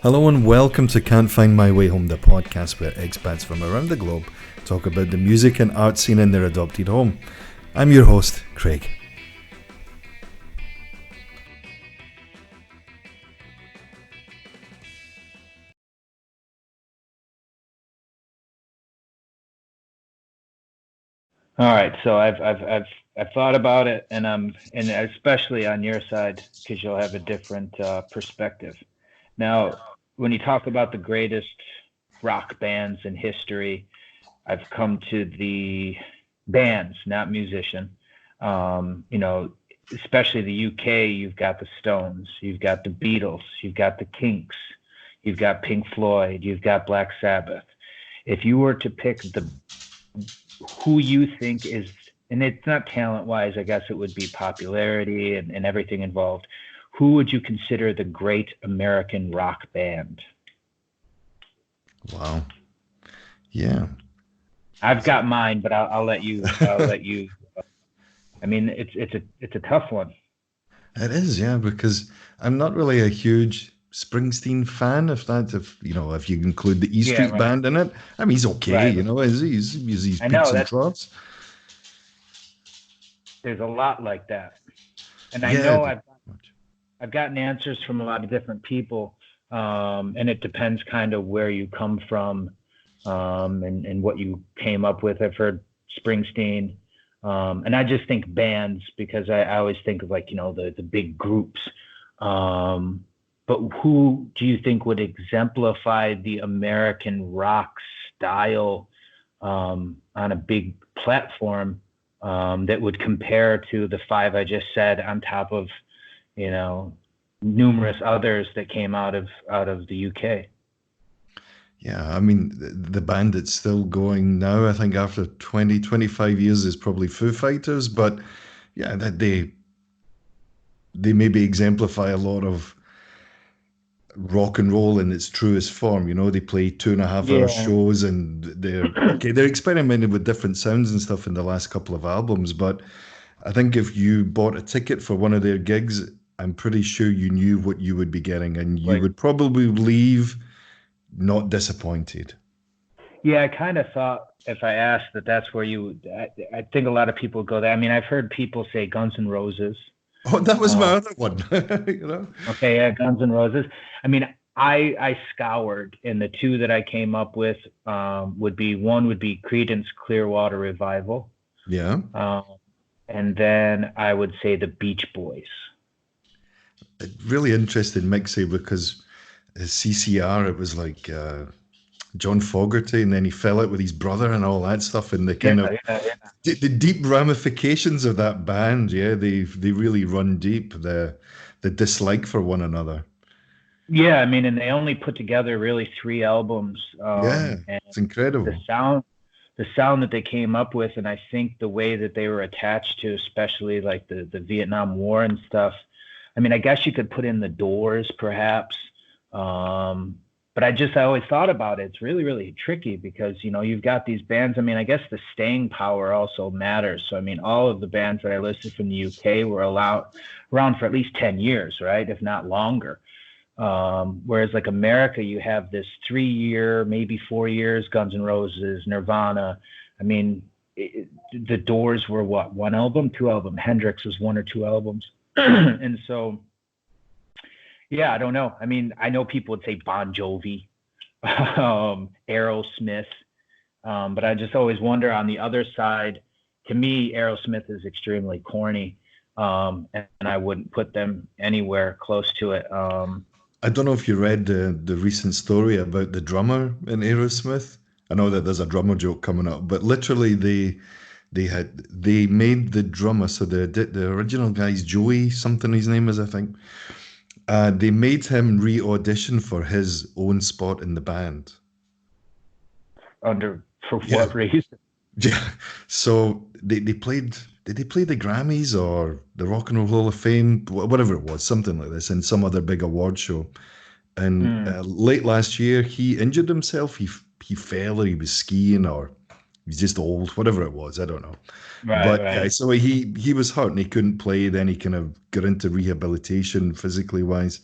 Hello and welcome to Can't Find My Way Home, the podcast where expats from around the globe talk about the music and art scene in their adopted home. I'm your host, Craig. All right, so I've thought about it, and especially on your side because you'll have a different perspective. Now, when you talk about the greatest rock bands in history, I've come to the bands, not musician. Especially the UK, you've got the Stones, you've got the Beatles, you've got the Kinks, you've got Pink Floyd, you've got Black Sabbath. If you were to pick who you think is, and it's not talent wise, I guess it would be popularity and everything involved, who would you consider the great American rock band? Wow. Yeah. I've got mine, but I'll let you. I mean, it's a tough one. It is, yeah, because I'm not really a huge Springsteen fan, if you include the E Street right. Band in it. I mean, he's okay, Right. He's peaks and troughs. There's a lot like that, and Yeah, I know I've gotten answers from a lot of different people, and it depends kind of where you come from, and what you came up with. I've heard Springsteen, and I just think bands because I always think of the big groups. But who do you think would exemplify the American rock style on a big platform that would compare to the five I just said, on top of numerous others that came out of the UK? Yeah, I mean, the band that's still going now, I think after 20, 25 years is probably Foo Fighters, but yeah, that they maybe exemplify a lot of rock and roll in its truest form. They play 2.5 hour shows, and they're experimenting with different sounds and stuff in the last couple of albums. But I think if you bought a ticket for one of their gigs, I'm pretty sure you knew what you would be getting, and you would probably leave not disappointed. Yeah, I kind of thought if I asked that's where you would. I think a lot of people go there. I mean, I've heard people say Guns N' Roses. Oh, that was my other one. Okay, yeah, Guns N' Roses. I mean, I scoured, and the two that I came up with would be Creedence Clearwater Revival. Yeah. And then I would say the Beach Boys. It really interested Mixie because CCR, it was like John Fogerty, and then he fell out with his brother and all that stuff, and the kind of the deep ramifications of that band. Yeah, they really run deep, the dislike for one another. Yeah, I mean, and they only put together really 3 albums. And it's incredible. The sound that they came up with, and I think the way that they were attached to, especially like the Vietnam War and stuff. I mean, I guess you could put in the Doors, perhaps. But I always thought about it. It's really, really tricky because, you've got these bands. I mean, I guess the staying power also matters. So, I mean, all of the bands that I listed from the UK were around for at least 10 years, right? If not longer. Whereas like America, you have this 3-year, maybe 4 years, Guns N' Roses, Nirvana. I mean, the Doors were what, 1 album, 2 albums? Hendrix was 1 or 2 albums. And so, yeah, I don't know. I mean, I know people would say Bon Jovi, Aerosmith, but I just always wonder on the other side. To me, Aerosmith is extremely corny, and I wouldn't put them anywhere close to it. I don't know if you read the recent story about the drummer in Aerosmith. I know that there's a drummer joke coming up, but literally they made the drummer, so the original guy's Joey, something his name is, I think. They made him re-audition for his own spot in the band. For what reason? Yeah. So they played. Did they play the Grammys or the Rock and Roll Hall of Fame, whatever it was, something like this, in some other big award show? And late last year, he injured himself. He fell, or he was skiing, or he's just old, whatever it was, I don't know. Right, But yeah, right. so he was hurt and he couldn't play. Then he kind of got into rehabilitation physically wise.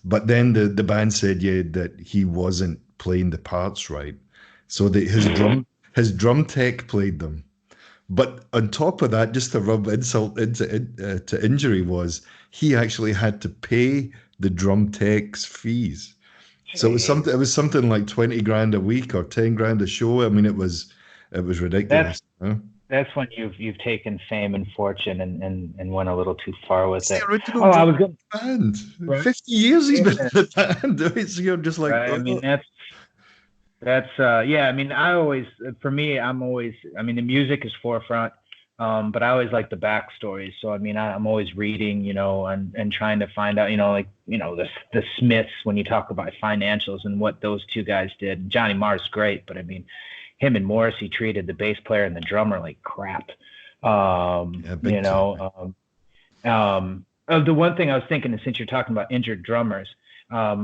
But then the band said, yeah, that he wasn't playing the parts right. So his drum tech played them. But on top of that, just to rub insult to injury, was he actually had to pay the drum tech's fees. So it was Jeez. something. It was something like 20 grand a week or 10 grand a show. I mean, it was That's ridiculous. Huh? that's when you've taken fame and fortune and went a little too far with It's the it. original Oh, I drum was going band. right. 50 years he's been in Yeah, the band. So you're just like, right. I mean, oh, that's yeah. I mean, I always for me, I'm always. I mean, the music is forefront, but I always like the backstories. So I mean, I'm always reading, and trying to find out, like the Smiths when you talk about financials and what those two guys did. Johnny Marr's great, but I mean, him and Morrissey treated the bass player and the drummer like crap. yeah, big time. The one thing I was thinking, and since you're talking about injured drummers, I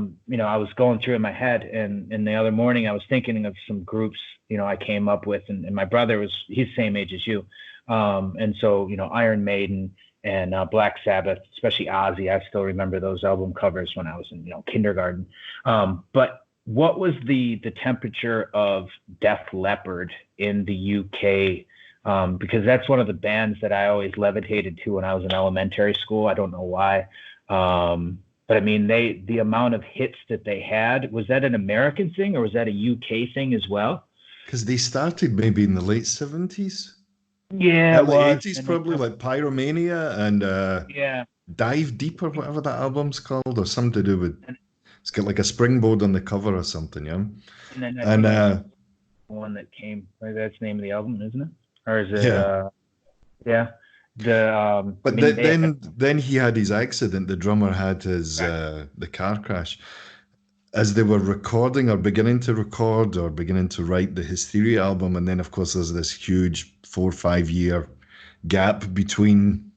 was going through in my head, and the other morning I was thinking of some groups, I came up with, and my brother he's the same age as you, and so Iron Maiden and Black Sabbath, especially Ozzy. I still remember those album covers when I was in kindergarten. But what was the temperature of Def Leppard in the UK? Because that's one of the bands that I always levitated to when I was in elementary school. I don't know why. But I mean, the amount of hits that they had, was that an American thing or was that a UK thing as well? Because they started maybe in the late 70s, Yeah, it early was. 80s, And they probably like Pyromania and yeah, Dive Deeper, whatever that album's called, or something to do with. and, It's got like a springboard on the cover or something, yeah. and then I And think one that came, that's the name of the album, isn't it? Or is it yeah, yeah. I but mean they then he had his accident. The drummer had his right, the car crash as they were recording or beginning to record or beginning to write the Hysteria album, and then of course there's this huge 4 or 5 year gap between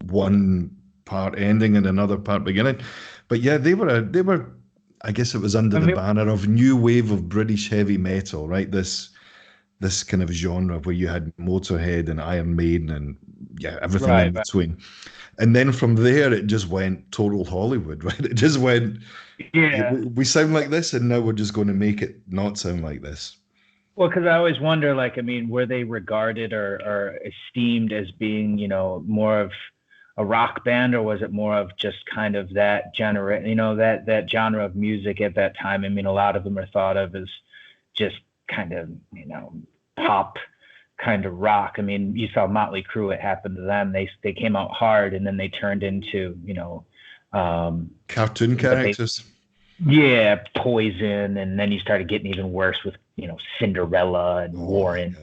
one part ending and another part beginning. But yeah, they were. I guess it was under I the mean, banner of new wave of British heavy metal, right? This kind of genre where you had Motorhead and Iron Maiden and yeah, everything in right, right. between. And then from there, it just went total Hollywood, right? It just went, Yeah. we sound like this, and now we're just going to make it not sound like this. Well, because I always wonder, like, I mean, were they regarded or esteemed as being, more of a rock band, or was it more of just kind of that genre, that genre of music at that time? I mean, a lot of them are thought of as just kind of, pop kind of rock. I mean, you saw Motley Crue; it happened to them. They came out hard, and then they turned into, um, Cartoon what they characters. yeah, Poison, and then you started getting even worse with Cinderella and Oh, Warren.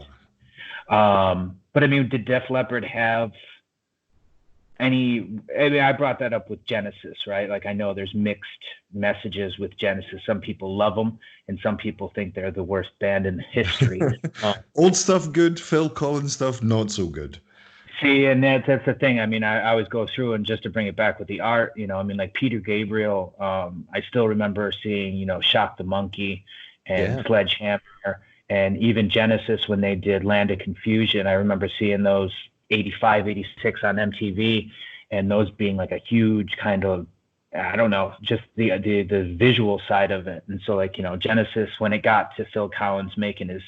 yeah. But I mean, did Def Leppard have any? I mean, I brought that up with Genesis, right? Like, I know there's mixed messages with Genesis. Some people love them, and some people think they're the worst band in history. Uh, Old stuff good, Phil Collins stuff not so good. See, and that's the thing. I mean, I always go through, and just to bring it back with the art, I mean, like Peter Gabriel. I still remember seeing, Shock the Monkey and Yeah. Sledgehammer, and even Genesis when they did Land of Confusion. I remember seeing those 85, 86 on MTV, and those being like a huge kind of, I don't know, just the visual side of it. And so, like, Genesis, when it got to Phil Collins making his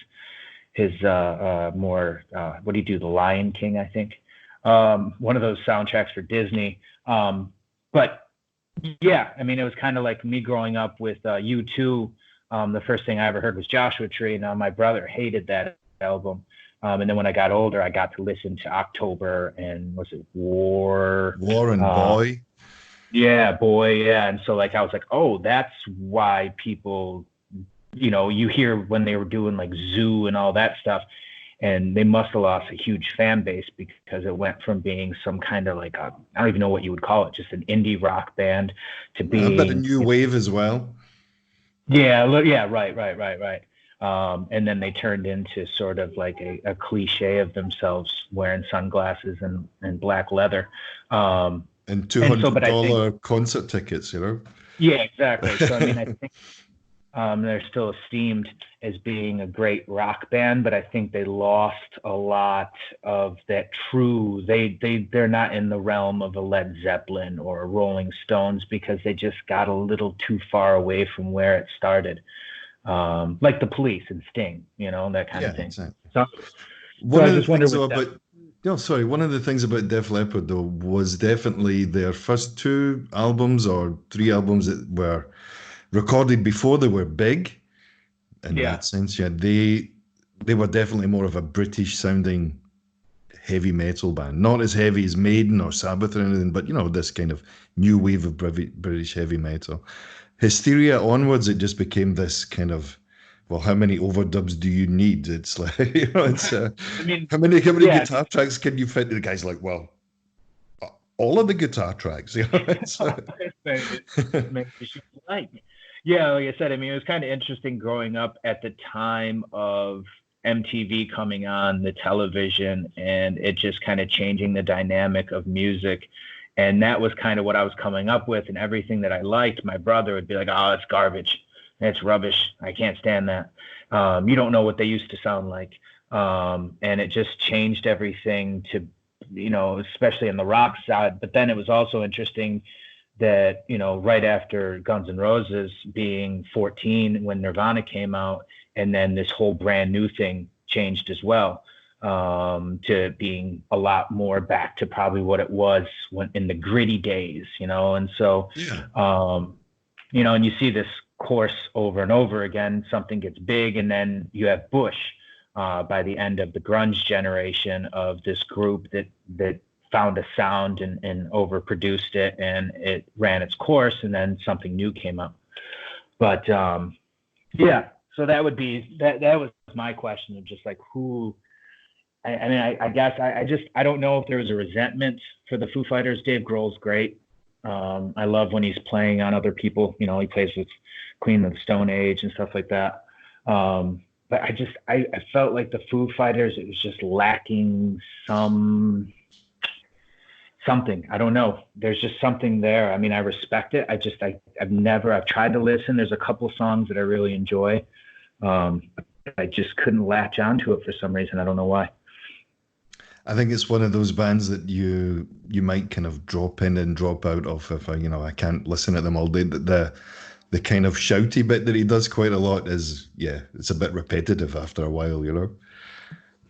more what do you do, The Lion King, I think, one of those soundtracks for Disney. But yeah, I mean, it was kind of like me growing up with U2. The first thing I ever heard was Joshua Tree. Now my brother hated that album. And then when I got older, I got to listen to October and was it War? Warren Uh, Boy. yeah, boy, yeah. And so, like, I was like, oh, that's why people, you hear when they were doing like Zoo and all that stuff, and they must have lost a huge fan base because it went from being some kind of like I don't even know what you would call it, just an indie rock band to A bit of being, new wave as well. yeah, yeah, right. And then they turned into sort of like a cliche of themselves wearing sunglasses and black leather. And two And so, hundred but I think, dollar concert tickets, you know. yeah, exactly. So, I mean, I think They're still esteemed as being a great rock band, but I think they lost a lot of that true. They're not in the realm of a Led Zeppelin or a Rolling Stones because they just got a little too far away from where it started, like the Police and Sting, that kind Yeah, of thing. exactly. So One I of the just wonder things with though them. about no, sorry, one of the things about Def Leppard though was definitely their first two albums or three albums that were recorded before they were big in Yeah. that sense. Yeah, they were definitely more of a British sounding heavy metal band. Not as heavy as Maiden or Sabbath or anything, but this kind of new wave of British heavy metal. Hysteria onwards, it just became this kind of, well, how many overdubs do you need? It's like, it's I mean, how many yeah. guitar tracks can you fit? The guy's like, well, all of the guitar tracks. It's, Maybe you should like me. Yeah, like I said, I mean, it was kind of interesting growing up at the time of MTV coming on the television and it just kind of changing the dynamic of music. And that was kind of what I was coming up with, and everything that I liked, my brother would be like, "Oh, it's garbage. It's rubbish. I can't stand that. You don't know what they used to sound like." And it just changed everything to, especially on the rock side. But then it was also interesting that, right after Guns N' Roses, being 14 when Nirvana came out, and then this whole brand new thing changed as well, to being a lot more back to probably what it was when in the gritty days, and so, yeah. and you see this course over and over again. Something gets big, and then you have Bush, by the end of the grunge generation, of this group that found a sound and overproduced it, and it ran its course, and then something new came up. But yeah, so that would be that was my question of just like who. I mean, I guess I don't know if there was a resentment for the Foo Fighters. Dave Grohl's great. I love when he's playing on other people. He plays with Queen of the Stone Age and stuff like that. But I felt like the Foo Fighters, it was just lacking something. I don't know. There's just something there. I mean, I respect it. I've tried to listen. There's a couple songs that I really enjoy. I just couldn't latch onto it for some reason. I don't know why. I think it's one of those bands that you might kind of drop in and drop out of if I can't listen to them all day. The kind of shouty bit that he does quite a lot is, yeah, it's a bit repetitive after a while.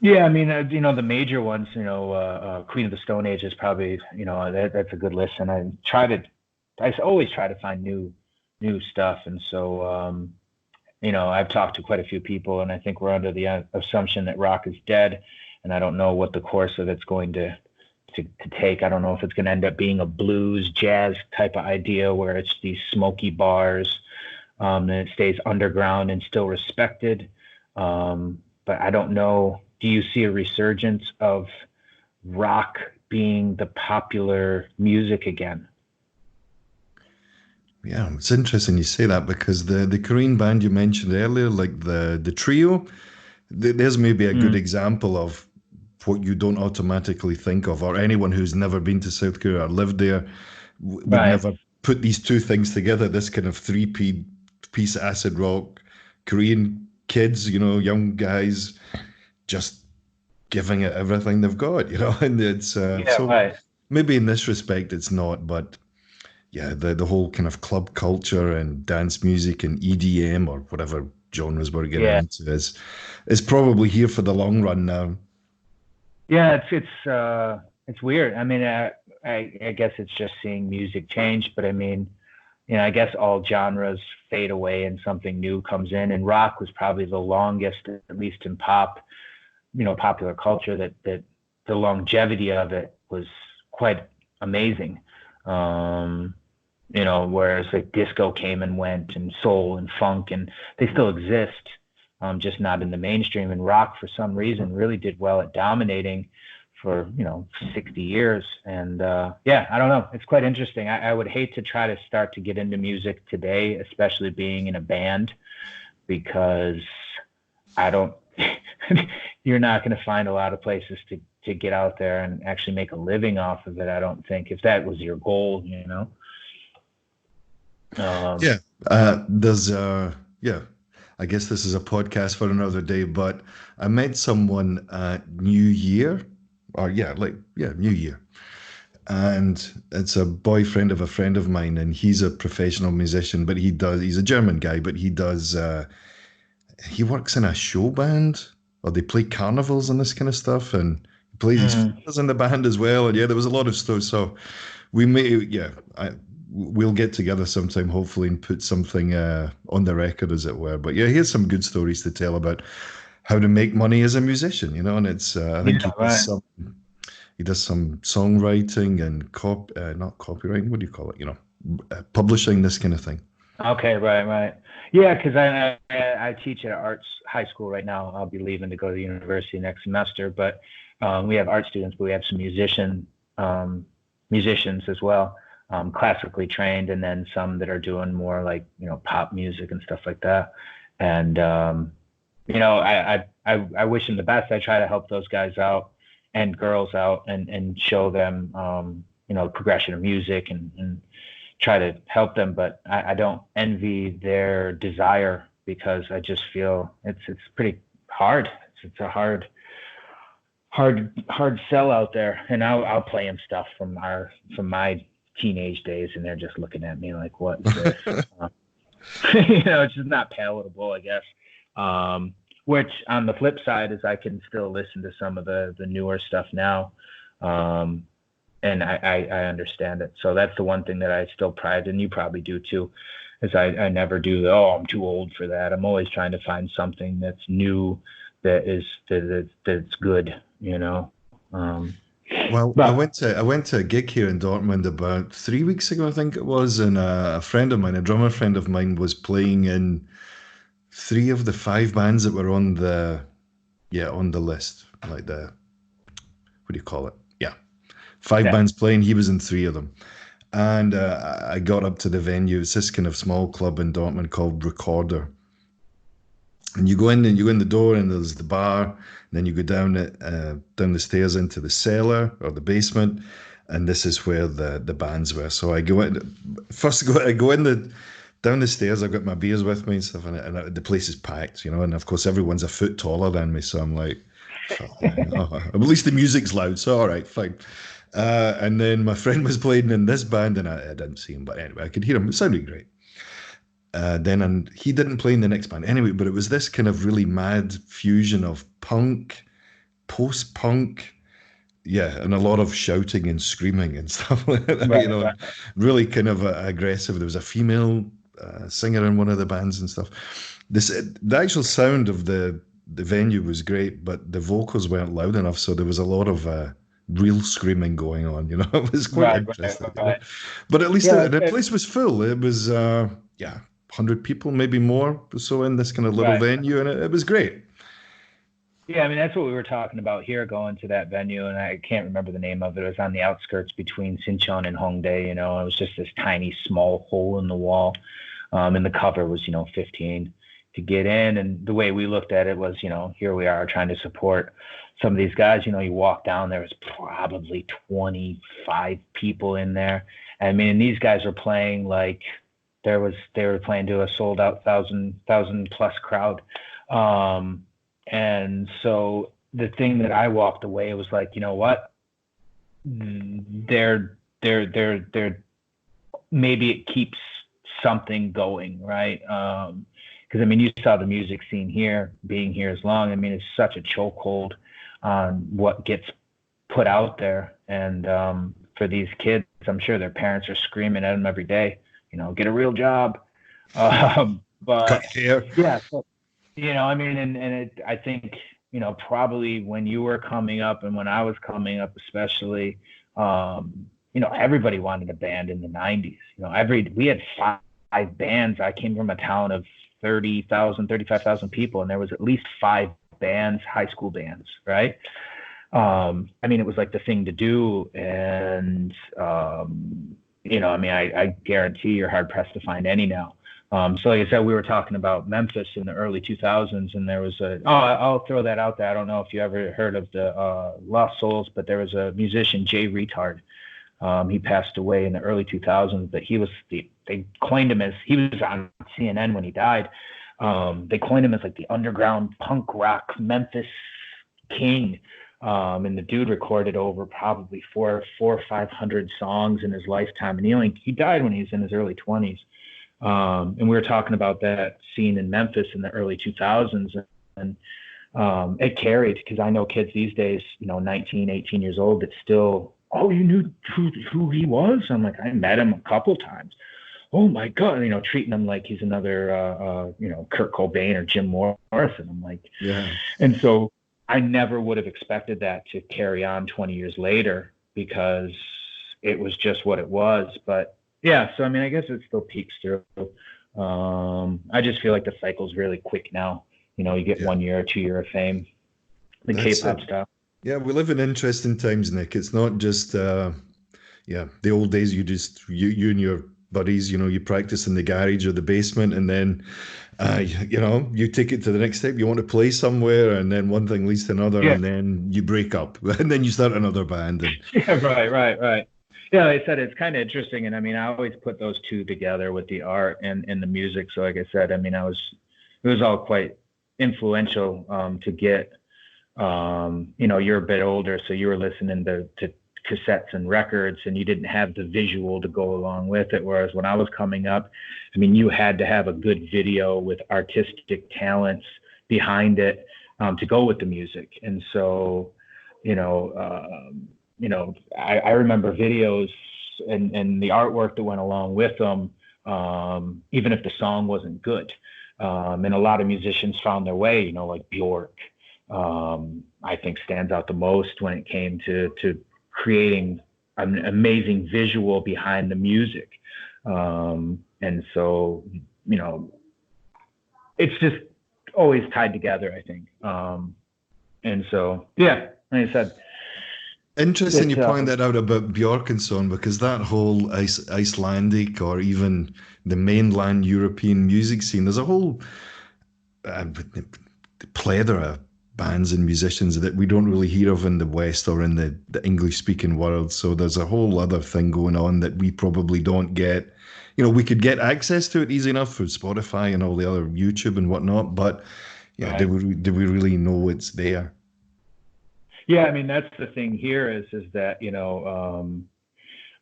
Yeah, I mean, the major ones, Queen of the Stone Age is probably, that's a good listen. I always try to find new stuff, and so, I've talked to quite a few people, and I think we're under the assumption that rock is dead, and I don't know what the course of it's going to take. I don't know if it's going to end up being a blues jazz type of idea where it's these smoky bars, and it stays underground and still respected. But I don't know. Do you see a resurgence of rock being the popular music again? Yeah, it's interesting you say that because the Korean band you mentioned earlier, like the trio, there's maybe a good Mm, example of what you don't automatically think of, or anyone who's never been to South Korea or lived there would right. never put these two things together. This kind of piece acid rock, Korean kids, young guys, just giving it everything they've got, and it's Yeah, so right. maybe in this respect it's not, but yeah, the whole kind of club culture and dance music and EDM or whatever genres we're getting Yeah. into is probably here for the long run now. Yeah, it's weird. I mean, I guess it's just seeing music change, but I mean, I guess all genres fade away and something new comes in. And rock was probably the longest, at least in pop, popular culture, that the longevity of it was quite amazing. Um, whereas like disco came and went, and soul and funk, and they still exist, just not in the mainstream. And rock, for some reason, really did well at dominating for 60 years. And yeah, I don't know. It's quite interesting. I would hate to try to start to get into music today, especially being in a band, because I don't. You're not going to find a lot of places to get out there and actually make a living off of it. I don't think, if that was your goal. Yeah, there's yeah, I guess this is a podcast for another day, but I met someone at New Year, or yeah, New Year. And it's a boyfriend of a friend of mine, and he's a professional musician, but he's a German guy, but he works in a show band, or they play carnivals and this kind of stuff, and he plays his Mm. fingers in the band as well. And yeah, there was a lot of stuff. So we may, yeah, we'll get together sometime, hopefully, and put something on the record, as it were. But yeah, here's some good stories to tell about how to make money as a musician, and it's I think Yeah, right. he does some songwriting and not copywriting. What do you call it? Publishing, this kind of thing. Okay, right, right. Yeah, because I teach at arts high school right now. I'll be leaving to go to university next semester, but we have art students, but we have some musicians as well, classically trained, and then some that are doing more like pop music and stuff like that. And I wish them the best. I try to help those guys out and girls out and show them progression of music and try to help them, but I don't envy their desire because I just feel it's pretty hard. It's a hard sell out there. And I'll play them stuff from my teenage days, and they're just looking at me like, "What is this?" It's just not palatable, I guess. Which on the flip side is I can still listen to some of the newer stuff now. And I understand it. So that's the one thing that I still pride, and you probably do too, is I never do I'm too old for that. I'm always trying to find something that's new, that's good. Well, But I went to a gig here in Dortmund about 3 weeks ago, I think it was, and a friend of mine, a drummer friend of mine, was playing in three of the five bands that were on the list, like the what do you call it? Yeah, five yeah, bands playing. He was in three of them, and I got up to the venue. It's this kind of small club in Dortmund called Recorder, and you go in the door, and there's the bar. And then you go down the stairs into the cellar or the basement, and this is where the bands were. So I go in first. I go in the down the stairs. I've got my beers with me and stuff, and the place is packed, and of course everyone's a foot taller than me. So I'm like, fuck, at least the music's loud. So all right, fine. And then my friend was playing in this band, and I didn't see him, but anyway, I could hear him. It sounded great. And he didn't play in the next band anyway, but it was this kind of really mad fusion of punk, post punk, yeah, and a lot of shouting and screaming and stuff like that, right, right, really kind of aggressive. There was a female singer in one of the bands and stuff. The actual sound of the venue was great, but the vocals weren't loud enough, so there was a lot of real screaming going on. It was quite right, right, interesting. right. But at least Yeah, the place was full. It was yeah, 100 people, maybe more, so in this kind of little right. venue, and it was great. Yeah, I mean that's what we were talking about here, going to that venue, and I can't remember the name of it. It was on the outskirts between Sinchon and Hongdae. It was just this tiny, small hole in the wall, and the cover was 15 to get in. And the way we looked at it was, here we are trying to support some of these guys. You walk down, there was probably 25 people in there. I mean, and these guys were playing like they were playing to a sold out thousand plus crowd. And so the thing that I walked away was like, you know what? They're maybe it keeps something going, right? Because I mean, you saw the music scene here, being here as long. I mean, it's such a chokehold on what gets put out there, and for these kids, I'm sure their parents are screaming at them every day, get a real job. Cut But your hair. yeah, so, I mean, I think, probably when you were coming up and when I was coming up, especially, everybody wanted a band in the 90s. We had five bands. I came from a town of 35,000 people, and there was at least five bands, high school bands, right? I mean, it was like the thing to do. And, I mean, I guarantee you're hard pressed to find any now. So like I said, we were talking about Memphis in the early 2000s, and there was I'll throw that out there. I don't know if you ever heard of the Lost Souls, but there was a musician, Jay Retard. He passed away in the early 2000s, but they coined him as, he was on CNN when he died. They coined him as like the underground punk rock Memphis king. And the dude recorded over probably four or 500 songs in his lifetime. And he died when he was in his early 20s. And we were talking about that scene in Memphis in the early 2000s. And it carried, because I know kids these days, 19, 18 years old, that still, oh, you knew who he was? I'm like, I met him a couple times. Oh my God, treating him like he's another, Kurt Cobain or Jim Morrison. I'm like, Yeah. and so I never would have expected that to carry on 20 years later, because it was just what it was. But yeah, so I mean, I guess it still peaks through. I just feel like the cycle's really quick now. You get Yeah. 1 year or 2 year of fame, the That's it. K-pop stuff. Yeah, we live in interesting times, Nick. It's not just yeah, the old days. You and your buddies, you practice in the garage or the basement, and then you take it to the next step. You want to play somewhere, and then one thing leads to another, Yeah, and then you break up, and then you start another band. And yeah, right. Yeah, like I said, it's kind of interesting, and I mean, I always put those two together with the art and the music. So, like I said, I mean, it was all quite influential to get. You're a bit older, so you were listening to cassettes and records, and you didn't have the visual to go along with it. Whereas when I was coming up, I mean, you had to have a good video with artistic talents behind it to go with the music. And so, you know, I remember videos and the artwork that went along with them, even if the song wasn't good. And a lot of musicians found their way, like Bjork, I think stands out the most when it came to creating an amazing visual behind the music. And so, it's just always tied together, I think. And so, yeah, like I said, interesting, you it's point that out about Bjork and so on, because that whole Icelandic or even the mainland European music scene, there's a whole uh, plethora of bands and musicians that we don't really hear of in the West or in the English speaking world. So there's a whole other thing going on that we probably don't get. We could get access to it easy enough through Spotify and all the other YouTube and whatnot, but right. do we really know it's there? Yeah, I mean, that's the thing here is that,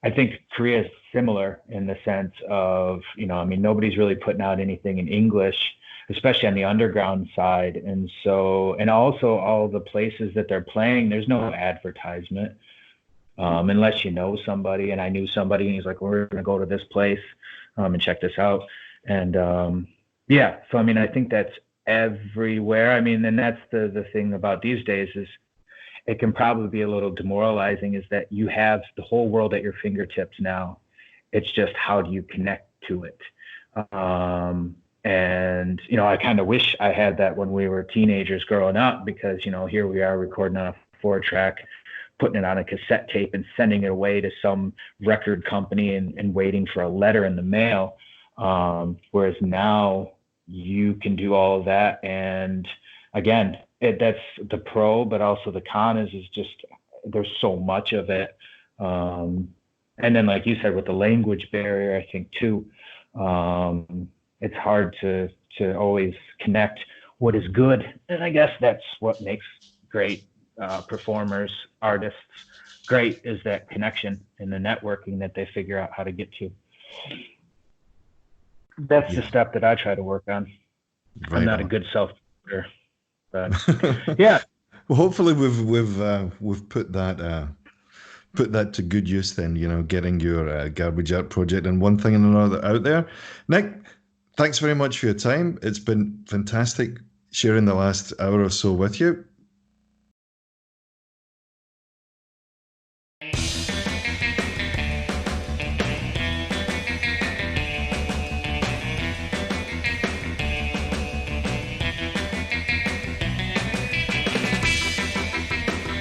I think Korea is similar in the sense of, I mean, nobody's really putting out anything in English, especially on the underground side. And so, and also all the places that they're playing, there's no advertisement, unless you know somebody. And I knew somebody, and he's like, we're going to go to this place and check this out. And yeah, so I mean, I think that's everywhere. I mean, and that's the thing about these days is it can probably be a little demoralizing, is that you have the whole world at your fingertips now. It's just how do you connect to it? And, I kind of wish I had that when we were teenagers growing up, because, here we are recording on a 4-track, putting it on a cassette tape and sending it away to some record company and waiting for a letter in the mail. Whereas now you can do all of that. And again, that's the pro, but also the con is just there's so much of it. And then, like you said, with the language barrier, I think too, it's hard to always connect what is good. And I guess that's what makes great performers, artists great, is that connection and the networking that they figure out how to get to. That's the Yeah, step that I try to work on. I'm right not a on. good self-promoter, but yeah, Well, hopefully we've put that to good use then, getting your garbage art project and one thing and another out there. Nick, thanks very much for your time. It's been fantastic sharing the last hour or so with you.